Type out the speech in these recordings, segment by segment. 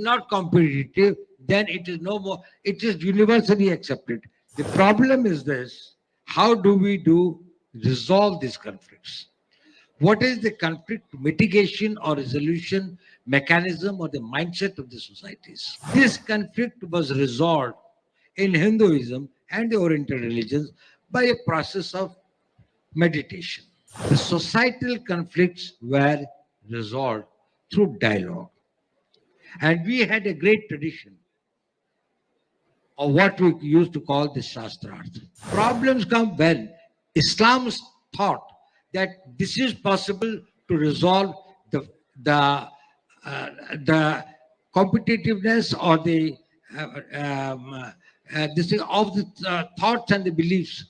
not competitive, then it is no more, it is universally accepted. The problem is this: how do we resolve these conflicts? What is the conflict mitigation or resolution mechanism or the mindset of the societies? This conflict was resolved in Hinduism and the Oriental religions by a process of meditation. The societal conflicts were resolved through dialogue. And we had a great tradition of what we used to call the Shastras. Problems come when Islam thought that this is possible to resolve the the the competitiveness or the this thing of the thoughts and the beliefs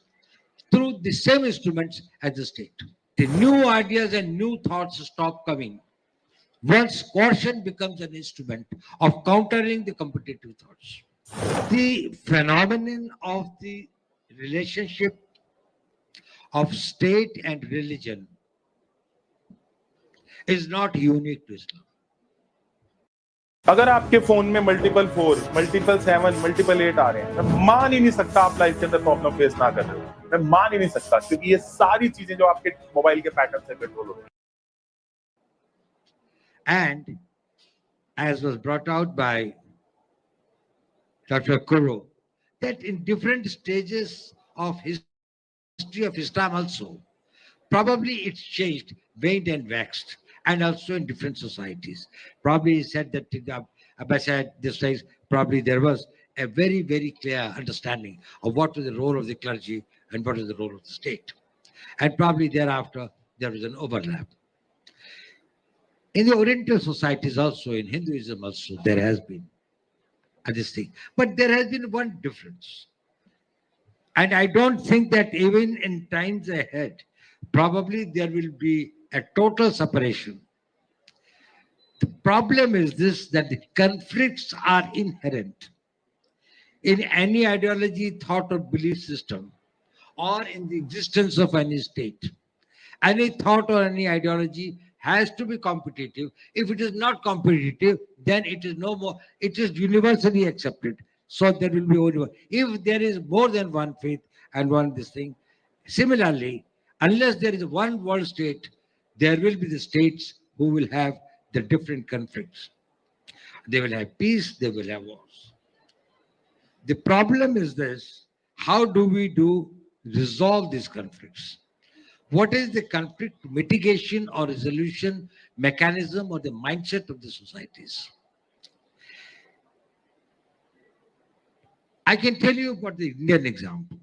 through the same instruments as the state. The new ideas and new thoughts stop coming once caution becomes an instrument of countering the competitive thoughts. The phenomenon of the relationship of state and religion is not unique to Islam. अगर आपके phone में multiple 4, multiple 7, multiple 8 आ रहे हैं, मैं मान ही नहीं सकता आप लाइफ के अंदर प्रॉब्लम फेस ना कर रहे हो। मैं मान ही नहीं सकता, क्योंकि ये सारी चीजें जो आपके मोबाइल के पैटर्न से कंट्रोल होती हैं। And as was brought out by Dr. Kuro, that in different stages of history of Islam also, probably it's changed, waned and waxed, and also in different societies. Probably he said that Abbasad, this days, probably there was a very, very clear understanding of what was the role of the clergy and what is the role of the state. And probably thereafter, there was an overlap. In the Oriental societies also, in Hinduism also, there has been this thing. But there has been one difference. And I don't think that even in times ahead, probably there will be a total separation. The problem is this, that the conflicts are inherent in any ideology, thought, or belief system, or in the existence of any state. Any thought or any ideology has to be competitive. If it is not competitive, then it is no more, it is universally accepted. So there will be only one. If there is more than one faith and one this thing, similarly, unless there is one world state, there will be the states who will have the different conflicts. They will have peace, they will have wars. The problem is this: how do we resolve these conflicts? What is the conflict mitigation or resolution mechanism or the mindset of the societies? I can tell you about the Indian example.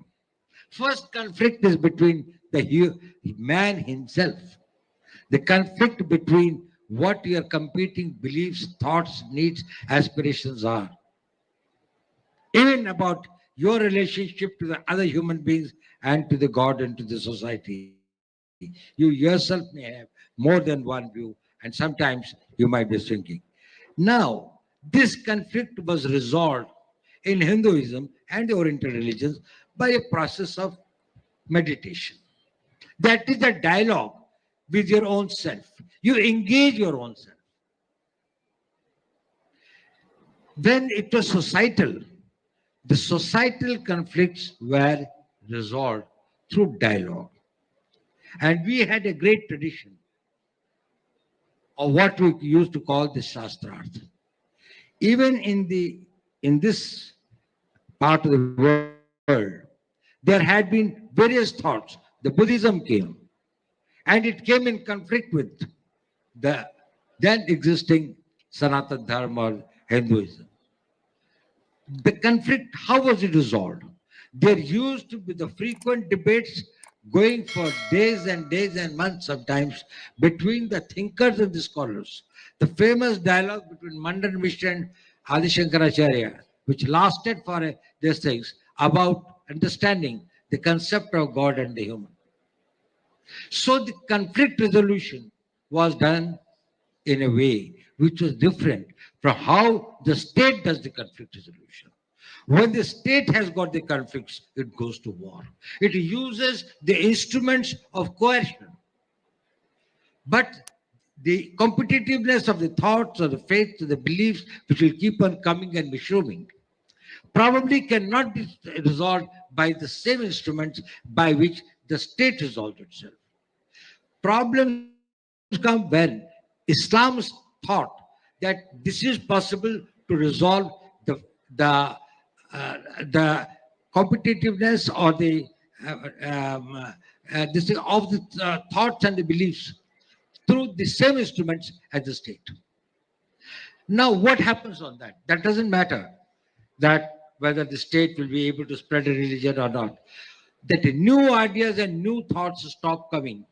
First conflict is between the man himself. The conflict between what your competing beliefs, thoughts, needs, aspirations are. Even about your relationship to the other human beings and to the God and to the society. You yourself may have more than one view, and sometimes you might be thinking. Now, this conflict was resolved in Hinduism and the Oriental religions by a process of meditation. That is a dialogue with your own self. You engage your own self. When it was societal, the societal conflicts were resolved through dialogue. And we had a great tradition of what we used to call the Shastras. Even in this part of the world, there had been various thoughts. The Buddhism came, and it came in conflict with the then existing Sanatana Dharma or Hinduism. The conflict, how was it resolved? There used to be the frequent debates going for days and months sometimes between the thinkers and the scholars. The famous dialogue between Mandan Mishra and Adi Shankaracharya, which lasted for these things, about understanding the concept of God and the human. So the conflict resolution was done in a way which was different from how the state does the conflict resolution. When the state has got the conflicts, it goes to war. It uses the instruments of coercion. But the competitiveness of the thoughts or the faiths or the beliefs which will keep on coming and mushrooming probably cannot be resolved by the same instruments by which the state resolved itself. Problems come when Islam's thought that this is possible to resolve the the competitiveness or the this thing of the thoughts and the beliefs through the same instruments as the state. Now, what happens on that? That doesn't matter that whether the state will be able to spread a religion or not. That new ideas and new thoughts stop coming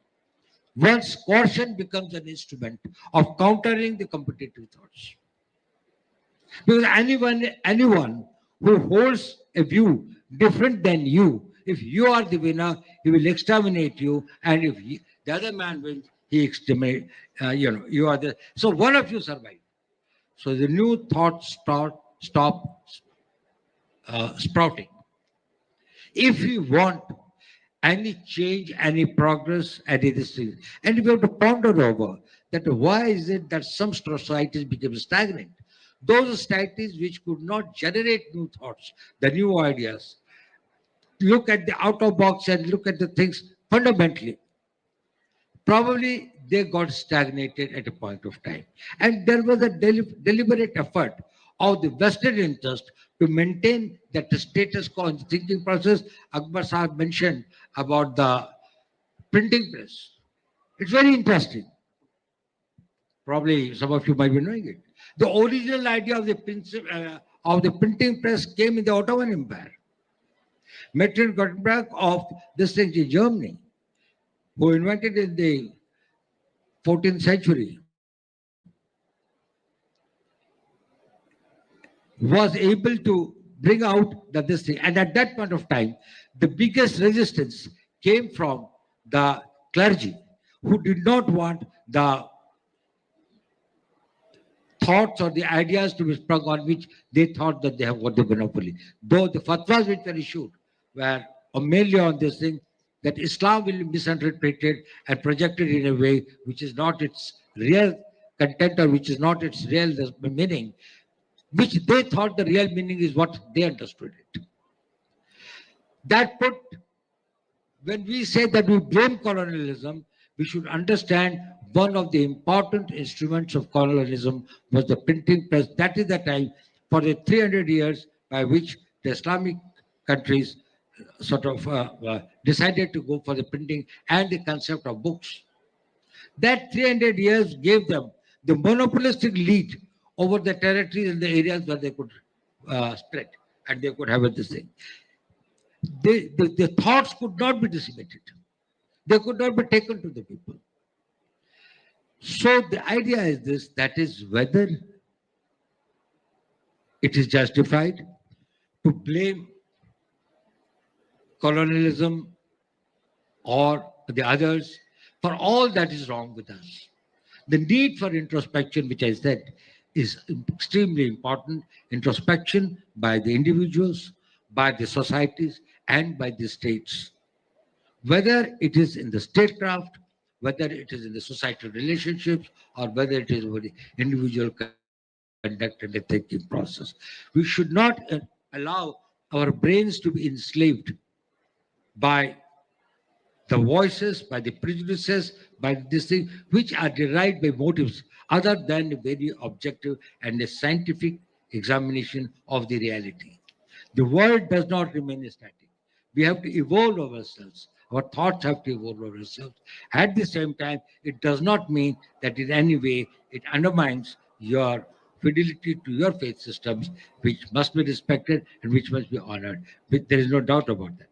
once caution becomes an instrument of countering the competitive thoughts. Because anyone who holds a view different than you, if you are the winner, he will exterminate you, and if the other man wins, he exterminate. You are the. So one of you survive. So the new thoughts stop sprouting. If you want any change, any progress, any this thing, and we have to ponder over that why is it that some societies became stagnant? Those societies which could not generate new thoughts, the new ideas, look at the outer box and look at the things fundamentally. Probably they got stagnated at a point of time. And there was a deliberate effort of the vested interest to maintain that the status quo in the thinking process. Akbar Sahib mentioned about the printing press. It's very interesting. Probably some of you might be knowing it. The original idea of the printing press came in the Ottoman Empire. Martin Gutenberg of this thing in Germany, who invented in the 14th century, was able to bring out this thing. And at that point of time, the biggest resistance came from the clergy, who did not want the thoughts or the ideas to be sprung on which they thought that they have got the monopoly. Though the fatwas which were issued were mainly on this thing, that Islam will be misinterpreted and projected in a way which is not its real content or which is not its real meaning, which they thought the real meaning is what they understood it. That put, when we say that we blame colonialism, we should understand one of the important instruments of colonialism was the printing press. That is the time for the 300 years by which the Islamic countries sort of decided to go for the printing and the concept of books. That 300 years gave them the monopolistic lead over the territories and the areas where they could spread and they could have this thing. The thoughts could not be disseminated. They could not be taken to the people. So the idea is this, that is whether it is justified to blame colonialism or the others for all that is wrong with us. The need for introspection, which I said, is extremely important. Introspection by the individuals, by the societies, and by the states. Whether it is in the statecraft, whether it is in the societal relationships, or whether it is with the individual conduct and the thinking process. We should not allow our brains to be enslaved by the voices, by the prejudices, by this thing, which are derived by motives other than a very objective and a scientific examination of the reality. The world does not remain static. We have to evolve ourselves. Our thoughts have to evolve ourselves. At the same time, it does not mean that in any way it undermines your fidelity to your faith systems, which must be respected and which must be honored. There is no doubt about that.